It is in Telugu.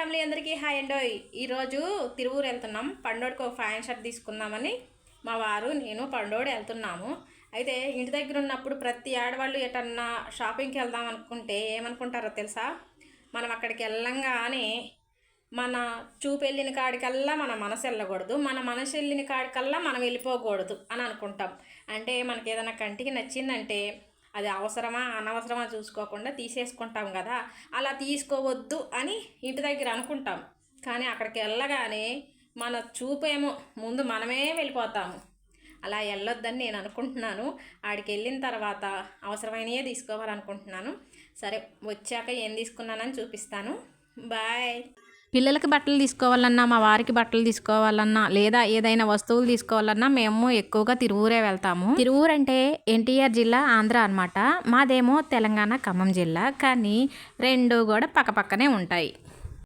ఫ్యామిలీ అందరికీ హాయ్ అండోయ్. ఈరోజు తిరువూరు వెళ్తున్నాం. పండోడికి ఒక ఫ్యాన్ షర్ట్ తీసుకుందామని మా వారు నేను పండోడు వెళ్తున్నాము. అయితే ఇంటి దగ్గర ఉన్నప్పుడు ప్రతి ఆడవాళ్ళు ఎటన్నా షాపింగ్కి వెళ్దాం అనుకుంటే ఏమనుకుంటారో తెలుసా? మనం అక్కడికి వెళ్ళంగానే మన చూపు వెళ్ళిన కాడికల్లా మన మనసు వెళ్ళకూడదు, మన మనసు వెళ్ళిన కాడికల్లా మనం వెళ్ళిపోకూడదు అని అనుకుంటాం. అంటే మనకి ఏదైనా కంటికి నచ్చిందంటే అది అవసరమా అనవసరమా చూసుకోకుండా తీసేసుకుంటాం కదా. అలా తీసుకోవద్దు అని ఇంటి దగ్గర అనుకుంటాం, కానీ అక్కడికి వెళ్ళగానే మన చూపేమో ముందు మనమే వెళ్ళిపోతాము. అలా వెళ్ళొద్దని నేను అనుకుంటున్నాను. ఆడికి వెళ్ళిన తర్వాత అవసరమైనవే తీసుకోవాలనుకుంటున్నాను. సరే, వచ్చాక ఏం తీసుకున్నానని చూపిస్తాను. బాయ్. పిల్లలకి బట్టలు తీసుకోవాలన్నా, మా వారికి బట్టలు తీసుకోవాలన్నా, లేదా ఏదైనా వస్తువులు తీసుకోవాలన్నా మేము ఎక్కువగా తిరువూరే వెళ్తాము. తిరువూరు అంటే ఎన్టీఆర్ జిల్లా, ఆంధ్ర అనమాట. మాదేమో తెలంగాణ, ఖమ్మం జిల్లా. కానీ రెండు కూడా పక్కపక్కనే ఉంటాయి.